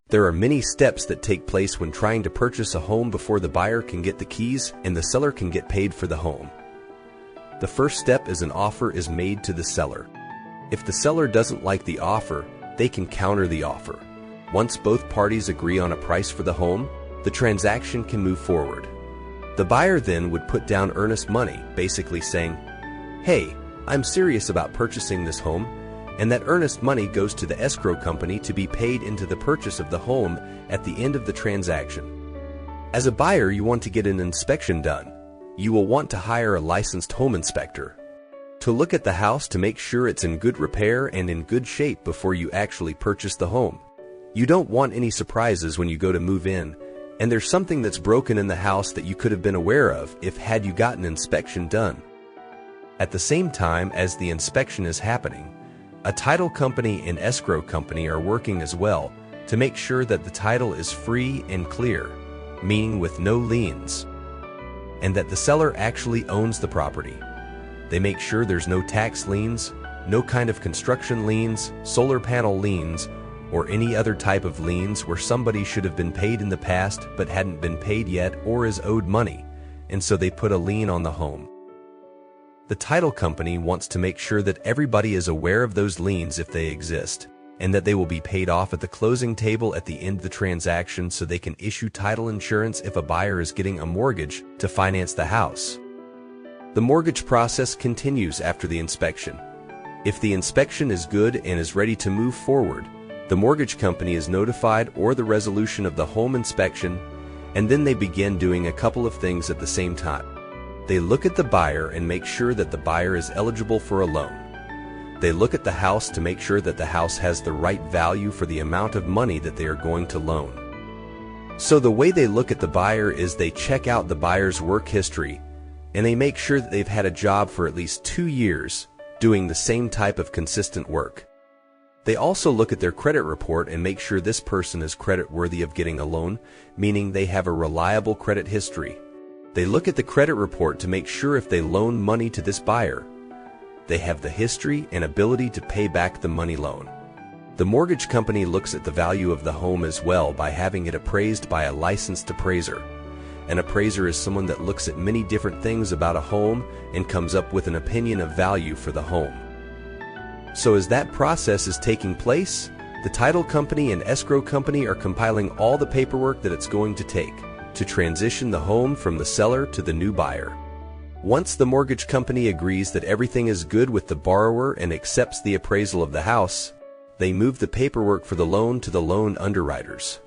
There are many steps that take place when trying to purchase a home before the buyer can get the keys and the seller can get paid for the home. The first step is an offer is made to the seller. If the seller doesn't like the offer, they can counter the offer. Once both parties agree on a price for the home, the transaction can move forward. The buyer then would put down earnest money, basically saying, "Hey, I'm serious about purchasing this home," and that earnest money goes to the escrow company to be paid into the purchase of the home at the end of the transaction. As a buyer, you want to get an inspection done. You will want to hire a licensed home inspector to look at the house to make sure it's in good repair and in good shape before you actually purchase the home. You don't want any surprises when you go to move in, and there's something that's broken in the house that you could have been aware of if had you gotten an inspection done. At the same time as the inspection is happening, a title company and escrow company are working as well to make sure that the title is free and clear, meaning with no liens, and that the seller actually owns the property. They make sure there's no tax liens, no kind of construction liens, solar panel liens, or any other type of liens where somebody should have been paid in the past but hadn't been paid yet or is owed money, and so they put a lien on the home. The title company wants to make sure that everybody is aware of those liens if they exist, and that they will be paid off at the closing table at the end of the transaction so they can issue title insurance if a buyer is getting a mortgage to finance the house. The mortgage process continues after the inspection. If the inspection is good and is ready to move forward, the mortgage company is notified or the resolution of the home inspection, and then they begin doing a couple of things at the same time. They look at the buyer and make sure that the buyer is eligible for a loan. They look at the house to make sure that the house has the right value for the amount of money that they are going to loan. So the way they look at the buyer is they check out the buyer's work history, and they make sure that they've had a job for at least 2 years doing the same type of consistent work. They also look at their credit report and make sure this person is credit-worthy of getting a loan, meaning they have a reliable credit history. They look at the credit report to make sure if they loan money to this buyer, they have the history and ability to pay back the money loan. The mortgage company looks at the value of the home as well by having it appraised by a licensed appraiser. An appraiser is someone that looks at many different things about a home and comes up with an opinion of value for the home. So as that process is taking place, the title company and escrow company are compiling all the paperwork that it's going to take to transition the home from the seller to the new buyer. Once the mortgage company agrees that everything is good with the borrower and accepts the appraisal of the house, they move the paperwork for the loan to the loan underwriters.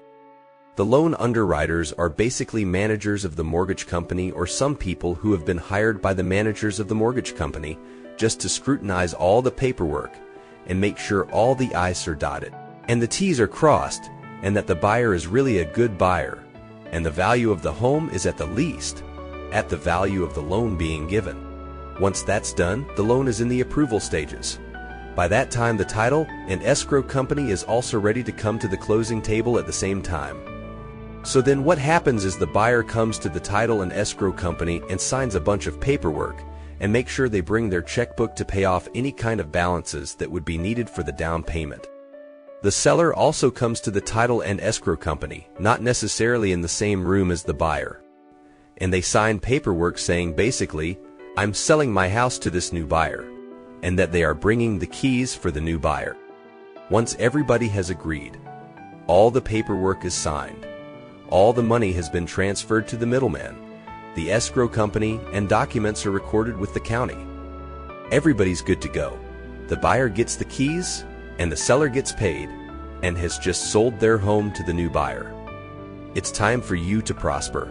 The loan underwriters are basically managers of the mortgage company or some people who have been hired by the managers of the mortgage company just to scrutinize all the paperwork and make sure all the I's are dotted and the T's are crossed and that the buyer is really a good buyer and the value of the home is at the least at the value of the loan being given. Once that's done, the loan is in the approval stages. By that time, the title and escrow company is also ready to come to the closing table at the same time. So then what happens is the buyer comes to the title and escrow company and signs a bunch of paperwork and make sure they bring their checkbook to pay off any kind of balances that would be needed for the down payment. The seller also comes to the title and escrow company, not necessarily in the same room as the buyer. And they sign paperwork saying basically, I'm selling my house to this new buyer, and that they are bringing the keys for the new buyer. Once everybody has agreed, all the paperwork is signed, all the money has been transferred to the middleman, the escrow company, and documents are recorded with the county. Everybody's good to go. The buyer gets the keys, and the seller gets paid, and has just sold their home to the new buyer. It's time for you to prosper.